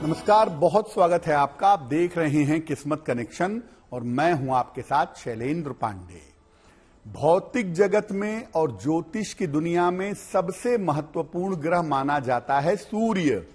नमस्कार, बहुत स्वागत है आपका। आप देख रहे हैं किस्मत कनेक्शन और मैं हूं आपके साथ शैलेंद्र पांडे। भौतिक जगत में और ज्योतिष की दुनिया में सबसे महत्वपूर्ण ग्रह माना जाता है सूर्य।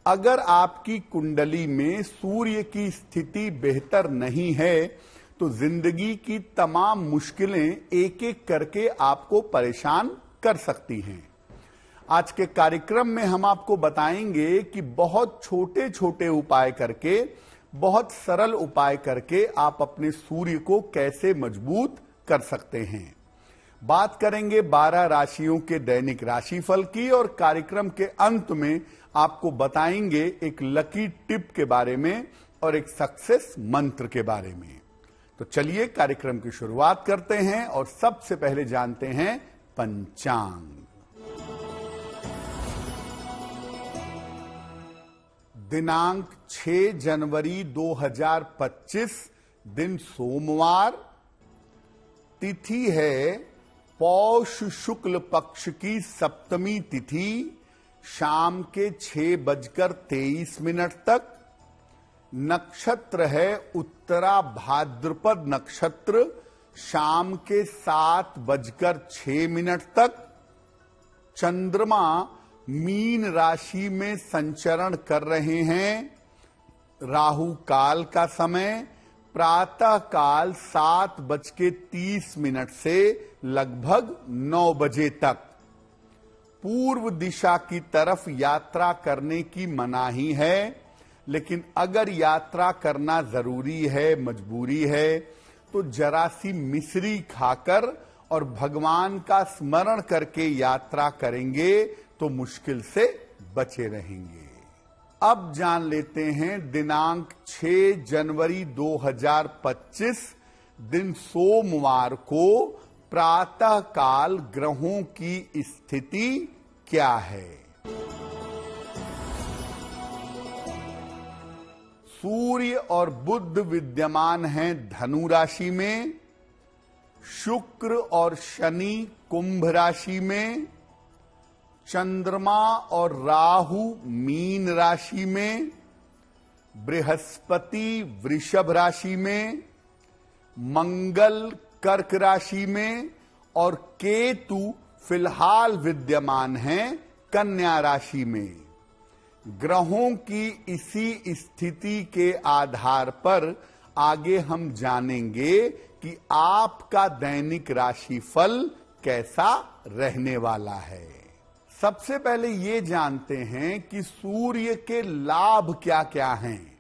अगर आपकी कुंडली में सूर्य की स्थिति बेहतर नहीं है तो जिंदगी की तमाम मुश्किलें एक एक करके आपको परेशान कर सकती हैं। आज के कार्यक्रम में हम आपको बताएंगे कि बहुत छोटे छोटे उपाय करके, बहुत सरल उपाय करके आप अपने सूर्य को कैसे मजबूत कर सकते हैं। बात करेंगे 12 राशियों के दैनिक राशिफल की और कार्यक्रम के अंत में आपको बताएंगे एक लकी टिप के बारे में और एक सक्सेस मंत्र के बारे में। तो चलिए कार्यक्रम की शुरुआत करते हैं और सबसे पहले जानते हैं पंचांग। दिनांक 6 जनवरी 2025, दिन सोमवार, तिथि है पौष शुक्ल पक्ष की सप्तमी तिथि, शाम के 6:23 तक। नक्षत्र है उत्तरा भाद्रपद नक्षत्र, शाम के 7:06 तक। चंद्रमा मीन राशि में संचरण कर रहे हैं। राहु काल का समय प्रातः काल 7:30 से लगभग 9 बजे तक। पूर्व दिशा की तरफ यात्रा करने की मनाही है, लेकिन अगर यात्रा करना जरूरी है, मजबूरी है, तो जरा सी मिश्री खाकर और भगवान का स्मरण करके यात्रा करेंगे तो मुश्किल से बचे रहेंगे। अब जान लेते हैं दिनांक 6 जनवरी 2025, दिन सोमवार को प्रातः काल ग्रहों की स्थिति क्या है। सूर्य और बुध विद्यमान हैं धनु राशि में, शुक्र और शनि कुंभ राशि में, चंद्रमा और राहु मीन राशि में, बृहस्पति वृषभ राशि में, मंगल कर्क राशि में और केतु फिलहाल विद्यमान हैं कन्या राशि में। ग्रहों की इसी स्थिति के आधार पर आगे हम जानेंगे कि आपका दैनिक राशिफल कैसा रहने वाला है। सबसे पहले ये जानते हैं कि सूर्य के लाभ क्या क्या हैं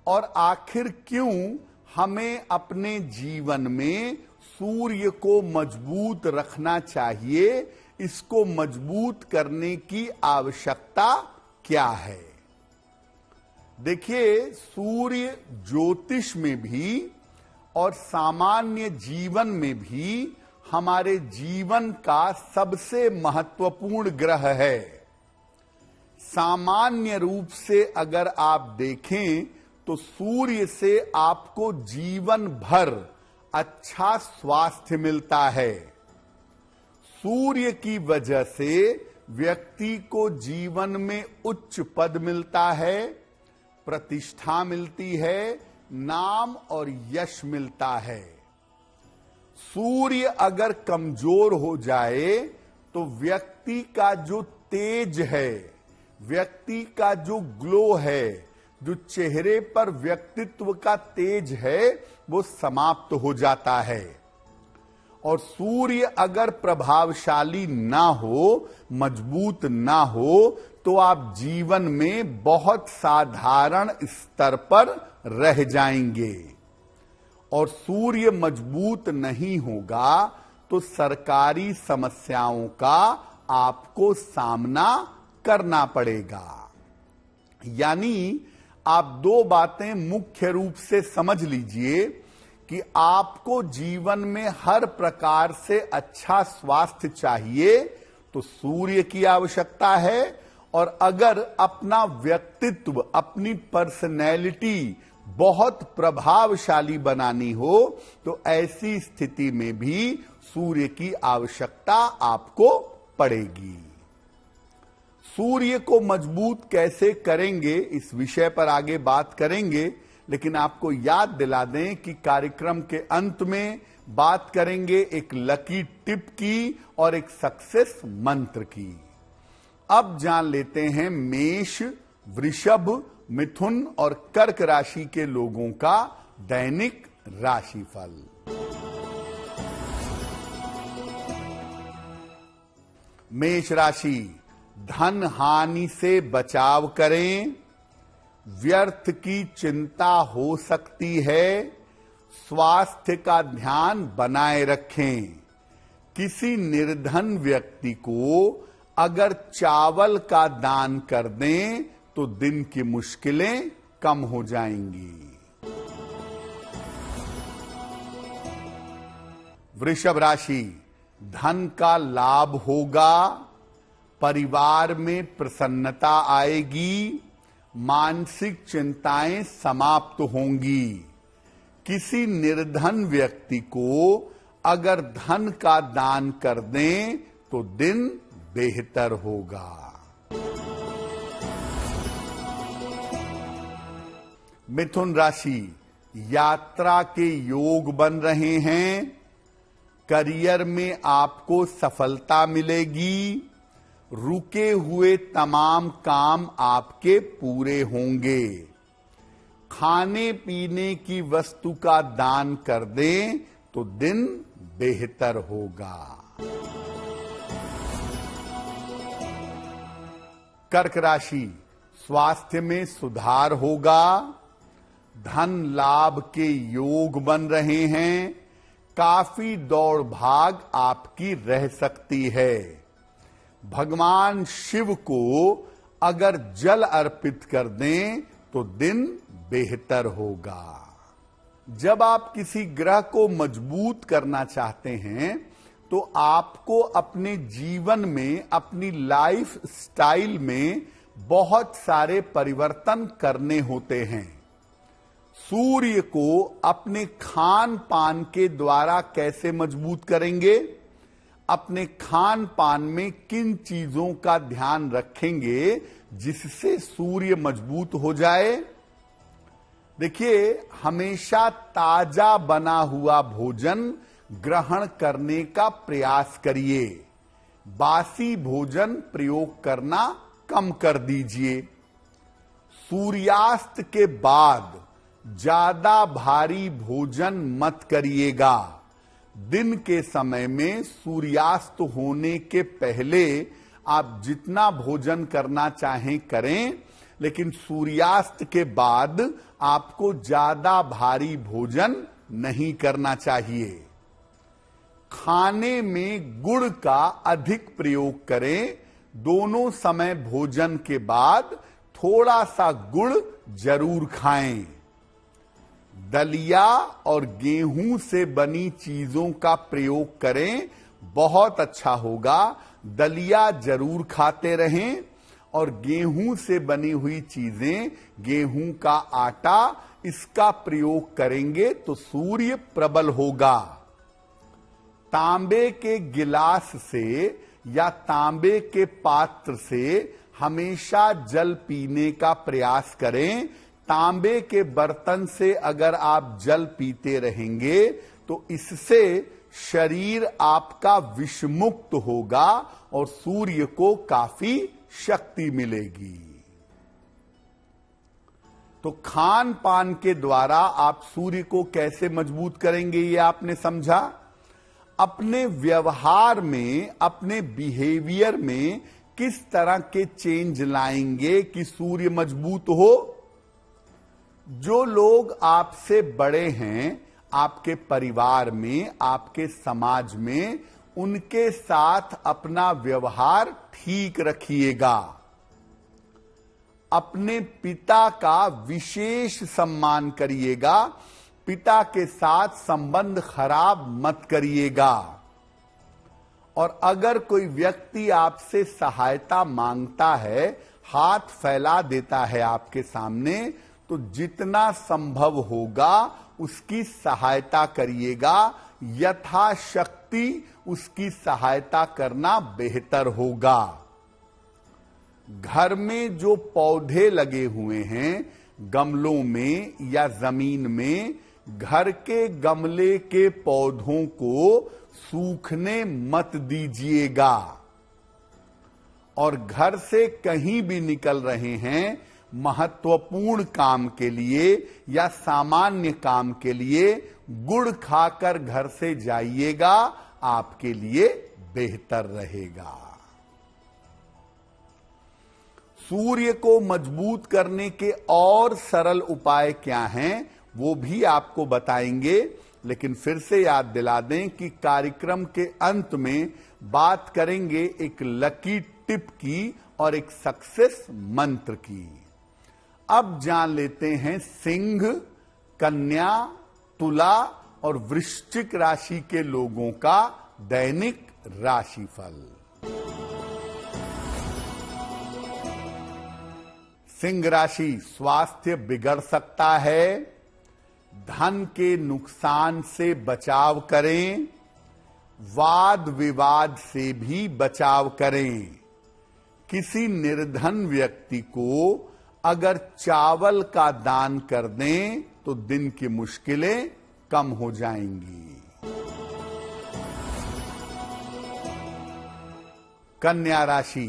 और आखिर क्यों हमें अपने जीवन में सूर्य को मजबूत रखना चाहिए, इसको मजबूत करने की आवश्यकता क्या है। देखिए, सूर्य ज्योतिष में भी और सामान्य जीवन में भी हमारे जीवन का सबसे महत्वपूर्ण ग्रह है। सामान्य रूप से अगर आप देखें तो सूर्य से आपको जीवन भर अच्छा स्वास्थ्य मिलता है। सूर्य की वजह से व्यक्ति को जीवन में उच्च पद मिलता है, प्रतिष्ठा मिलती है, नाम और यश मिलता है। सूर्य अगर कमजोर हो जाए तो व्यक्ति का जो तेज है, व्यक्ति का जो ग्लो है, जो चेहरे पर व्यक्तित्व का तेज है, वो समाप्त हो जाता है। और सूर्य अगर प्रभावशाली ना हो, मजबूत ना हो, तो आप जीवन में बहुत साधारण स्तर पर रह जाएंगे। और सूर्य मजबूत नहीं होगा तो सरकारी समस्याओं का आपको सामना करना पड़ेगा। यानी आप दो बातें मुख्य रूप से समझ लीजिए कि आपको जीवन में हर प्रकार से अच्छा स्वास्थ्य चाहिए तो सूर्य की आवश्यकता है, और अगर अपना व्यक्तित्व, अपनी पर्सनैलिटी बहुत प्रभावशाली बनानी हो तो ऐसी स्थिति में भी सूर्य की आवश्यकता आपको पड़ेगी। सूर्य को मजबूत कैसे करेंगे इस विषय पर आगे बात करेंगे, लेकिन आपको याद दिला दें कि कार्यक्रम के अंत में बात करेंगे एक लकी टिप की और एक सक्सेस मंत्र की। अब जान लेते हैं मेष, वृषभ, मिथुन और कर्क राशि के लोगों का दैनिक राशिफल। मेष राशि, धन हानि से बचाव करें, व्यर्थ की चिंता हो सकती है, स्वास्थ्य का ध्यान बनाए रखें। किसी निर्धन व्यक्ति को अगर चावल का दान कर दें तो दिन की मुश्किलें कम हो जाएंगी। वृषभ राशि, धन का लाभ होगा, परिवार में प्रसन्नता आएगी, मानसिक चिंताएं समाप्त होंगी। किसी निर्धन व्यक्ति को अगर धन का दान कर दें तो दिन बेहतर होगा। मिथुन राशि, यात्रा के योग बन रहे हैं, करियर में आपको सफलता मिलेगी, रुके हुए तमाम काम आपके पूरे होंगे। खाने पीने की वस्तु का दान कर दें तो दिन बेहतर होगा। कर्क राशि, स्वास्थ्य में सुधार होगा, धन लाभ के योग बन रहे हैं, काफी दौड़ भाग आपकी रह सकती है। भगवान शिव को अगर जल अर्पित कर दें तो दिन बेहतर होगा। जब आप किसी ग्रह को मजबूत करना चाहते हैं तो आपको अपने जीवन में, अपनी लाइफ स्टाइल में बहुत सारे परिवर्तन करने होते हैं। सूर्य को अपने खान पान के द्वारा कैसे मजबूत करेंगे? अपने खान पान में किन चीजों का ध्यान रखेंगे जिससे सूर्य मजबूत हो जाए? देखिए, हमेशा ताजा बना हुआ भोजन ग्रहण करने का प्रयास करिए। बासी भोजन प्रयोग करना कम कर दीजिए। सूर्यास्त के बाद ज्यादा भारी भोजन मत करिएगा। दिन के समय में सूर्यास्त होने के पहले आप जितना भोजन करना चाहें करें, लेकिन सूर्यास्त के बाद आपको ज्यादा भारी भोजन नहीं करना चाहिए। खाने में गुड़ का अधिक प्रयोग करें। दोनों समय भोजन के बाद थोड़ा सा गुड़ जरूर खाएं। दलिया और गेहूं से बनी चीजों का प्रयोग करें, बहुत अच्छा होगा। दलिया जरूर खाते रहें और गेहूं से बनी हुई चीजें, गेहूं का आटा, इसका प्रयोग करेंगे तो सूर्य प्रबल होगा। तांबे के गिलास से या तांबे के पात्र से हमेशा जल पीने का प्रयास करें। तांबे के बर्तन से अगर आप जल पीते रहेंगे तो इससे शरीर आपका विषमुक्त होगा और सूर्य को काफी शक्ति मिलेगी। तो खान पान के द्वारा आप सूर्य को कैसे मजबूत करेंगे, ये आपने समझा। अपने व्यवहार में, अपने बिहेवियर में किस तरह के चेंज लाएंगे कि सूर्य मजबूत हो? जो लोग आपसे बड़े हैं, आपके परिवार में, आपके समाज में, उनके साथ अपना व्यवहार ठीक रखिएगा। अपने पिता का विशेष सम्मान करिएगा। पिता के साथ संबंध खराब मत करिएगा। और अगर कोई व्यक्ति आपसे सहायता मांगता है, हाथ फैला देता है आपके सामने, तो जितना संभव होगा उसकी सहायता करिएगा। यथाशक्ति उसकी सहायता करना बेहतर होगा। घर में जो पौधे लगे हुए हैं गमलों में या जमीन में, घर के गमले के पौधों को सूखने मत दीजिएगा। और घर से कहीं भी निकल रहे हैं महत्वपूर्ण काम के लिए या सामान्य काम के लिए, गुड़ खाकर घर से जाइएगा, आपके लिए बेहतर रहेगा। सूर्य को मजबूत करने के और सरल उपाय क्या हैं वो भी आपको बताएंगे, लेकिन फिर से याद दिला दें कि कार्यक्रम के अंत में बात करेंगे एक लकी टिप की और एक सक्सेस मंत्र की। अब जान लेते हैं सिंह, कन्या, तुला और वृश्चिक राशि के लोगों का दैनिक राशिफल। सिंह राशि, स्वास्थ्य बिगड़ सकता है, धन के नुकसान से बचाव करें, वाद विवाद से भी बचाव करें। किसी निर्धन व्यक्ति को अगर चावल का दान कर दें तो दिन की मुश्किलें कम हो जाएंगी। कन्या राशि,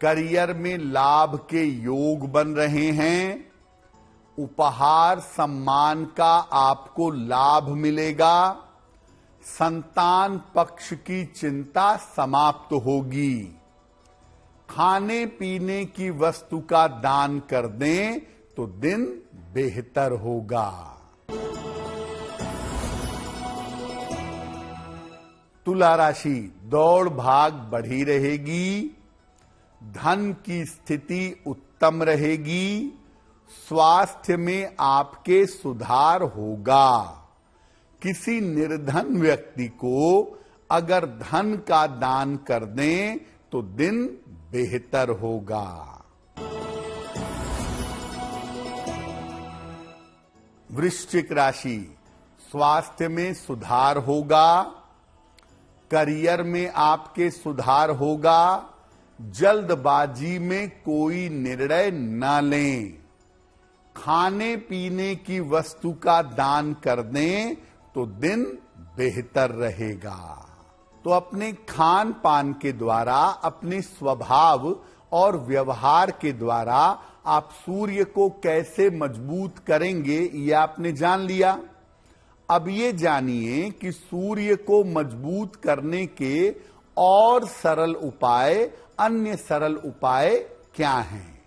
करियर में लाभ के योग बन रहे हैं, उपहार सम्मान का आपको लाभ मिलेगा, संतान पक्ष की चिंता समाप्त होगी। खाने पीने की वस्तु का दान कर दें तो दिन बेहतर होगा। तुला राशि, दौड़ भाग बढ़ी रहेगी, धन की स्थिति उत्तम रहेगी, स्वास्थ्य में आपके सुधार होगा। किसी निर्धन व्यक्ति को अगर धन का दान कर दें तो दिन बेहतर होगा। वृश्चिक राशि, स्वास्थ्य में सुधार होगा, करियर में आपके सुधार होगा, जल्दबाजी में कोई निर्णय न लें, खाने पीने की वस्तु का दान कर दें तो दिन बेहतर रहेगा। तो अपने खान पान के द्वारा, अपने स्वभाव और व्यवहार के द्वारा आप सूर्य को कैसे मजबूत करेंगे ये आपने जान लिया। अब ये जानिए कि सूर्य को मजबूत करने के और सरल उपाय, अन्य सरल उपाय क्या हैं।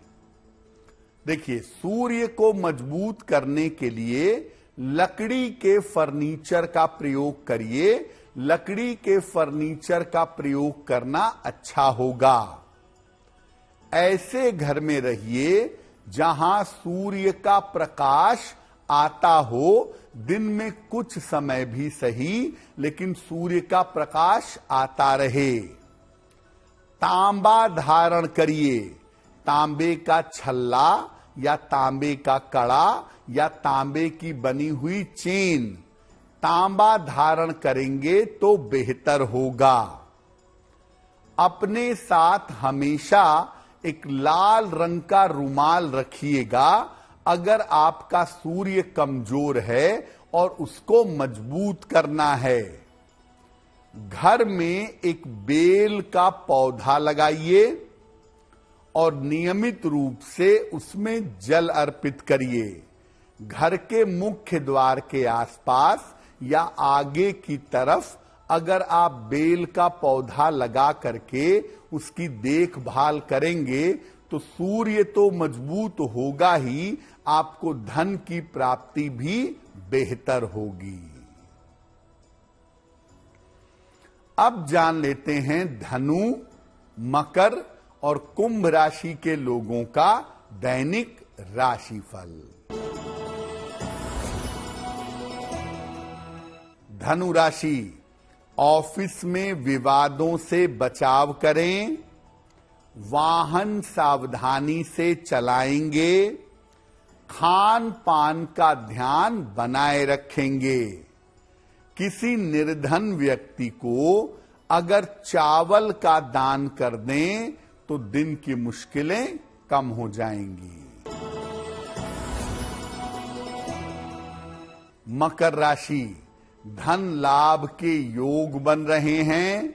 देखिए, सूर्य को मजबूत करने के लिए लकड़ी के फर्नीचर का प्रयोग करिए। लकड़ी के फर्नीचर का प्रयोग करना अच्छा होगा। ऐसे घर में रहिए जहां सूर्य का प्रकाश आता हो, दिन में कुछ समय भी सही, लेकिन सूर्य का प्रकाश आता रहे। तांबा धारण करिए, तांबे का छल्ला या तांबे का कड़ा या तांबे की बनी हुई चेन, तांबा धारण करेंगे तो बेहतर होगा। अपने साथ हमेशा एक लाल रंग का रुमाल रखिएगा अगर आपका सूर्य कमजोर है और उसको मजबूत करना है। घर में एक बेल का पौधा लगाइए और नियमित रूप से उसमें जल अर्पित करिए। घर के मुख्य द्वार के आसपास या आगे की तरफ अगर आप बेल का पौधा लगा करके उसकी देखभाल करेंगे तो सूर्य तो मजबूत होगा ही, आपको धन की प्राप्ति भी बेहतर होगी। अब जान लेते हैं धनु, मकर और कुंभ राशि के लोगों का दैनिक राशिफल। धनु राशि, ऑफिस में विवादों से बचाव करें, वाहन सावधानी से चलाएंगे, खान पान का ध्यान बनाए रखेंगे। किसी निर्धन व्यक्ति को अगर चावल का दान कर दें तो दिन की मुश्किलें कम हो जाएंगी। मकर राशि, धन लाभ के योग बन रहे हैं।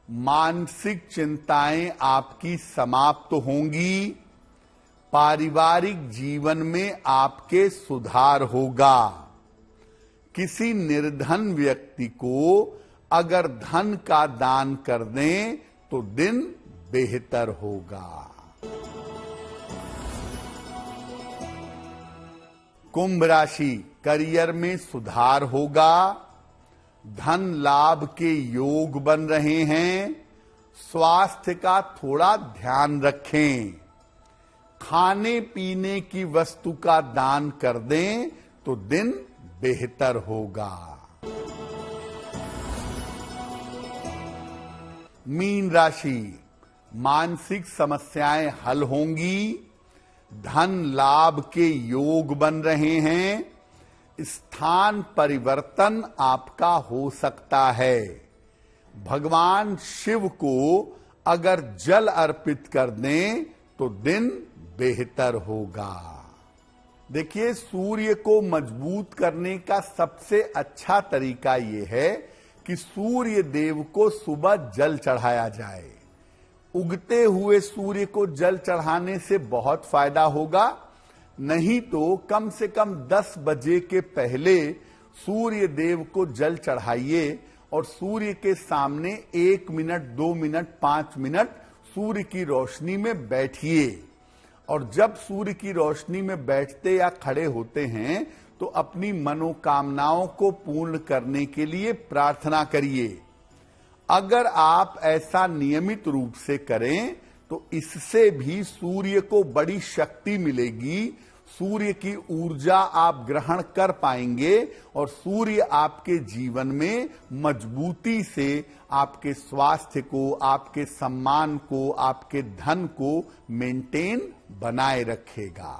मानसिक चिंताएं आपकी समाप्त होंगी। पारिवारिक जीवन में आपके सुधार होगा। किसी निर्धन व्यक्ति को अगर धन का दान कर दें तो दिन बेहतर होगा। कुंभ राशि, करियर में सुधार होगा। धन लाभ के योग बन रहे हैं। स्वास्थ्य का थोड़ा ध्यान रखें। खाने पीने की वस्तु का दान कर दें तो दिन बेहतर होगा। मीन राशि, मानसिक समस्याएं हल होंगी। धन लाभ के योग बन रहे हैं। स्थान परिवर्तन आपका हो सकता है। भगवान शिव को अगर जल अर्पित कर दें तो दिन बेहतर होगा। देखिए, सूर्य को मजबूत करने का सबसे अच्छा तरीका यह है कि सूर्य देव को सुबह जल चढ़ाया जाए। उगते हुए सूर्य को जल चढ़ाने से बहुत फायदा होगा। नहीं तो कम से कम 10 बजे के पहले सूर्य देव को जल चढ़ाइए और सूर्य के सामने 1 मिनट, 2 मिनट, 5 मिनट सूर्य की रोशनी में बैठिए। और जब सूर्य की रोशनी में बैठते या खड़े होते हैं तो अपनी मनोकामनाओं को पूर्ण करने के लिए प्रार्थना करिए। अगर आप ऐसा नियमित रूप से करें तो इससे भी सूर्य को बड़ी शक्ति मिलेगी। सूर्य की ऊर्जा आप ग्रहण कर पाएंगे और सूर्य आपके जीवन में मजबूती से आपके स्वास्थ्य को, आपके सम्मान को, आपके धन को मेंटेन बनाए रखेगा।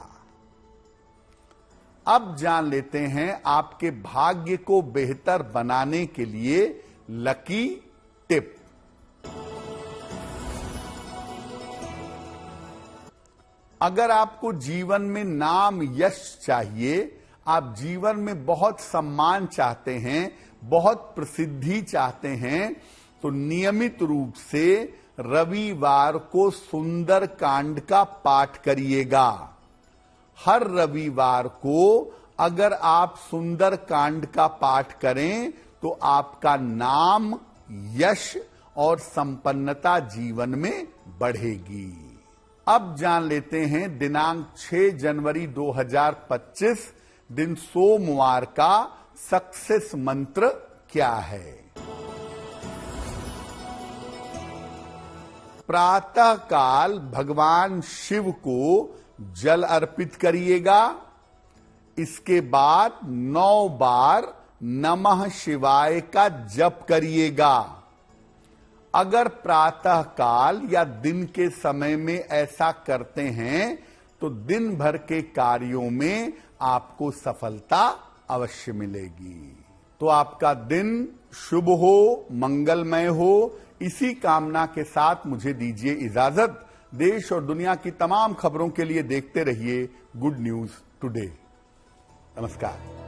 अब जान लेते हैं आपके भाग्य को बेहतर बनाने के लिए लकी टिप। अगर आपको जीवन में नाम यश चाहिए, आप जीवन में बहुत सम्मान चाहते हैं, बहुत प्रसिद्धि चाहते हैं, तो नियमित रूप से रविवार को सुंदर कांड का पाठ करिएगा। हर रविवार को अगर आप सुंदर कांड का पाठ करें तो आपका नाम, यश और संपन्नता जीवन में बढ़ेगी। अब जान लेते हैं दिनांक 6 जनवरी 2025 दिन सोमवार का सक्सेस मंत्र क्या है। प्रातः काल भगवान शिव को जल अर्पित करिएगा। इसके बाद 9 बार नमः शिवाय का जप करिएगा। अगर प्रातः काल या दिन के समय में ऐसा करते हैं तो दिन भर के कार्यों में आपको सफलता अवश्य मिलेगी। तो आपका दिन शुभ हो, मंगलमय हो, इसी कामना के साथ मुझे दीजिए इजाजत। देश और दुनिया की तमाम खबरों के लिए देखते रहिए गुड न्यूज टुडे। नमस्कार।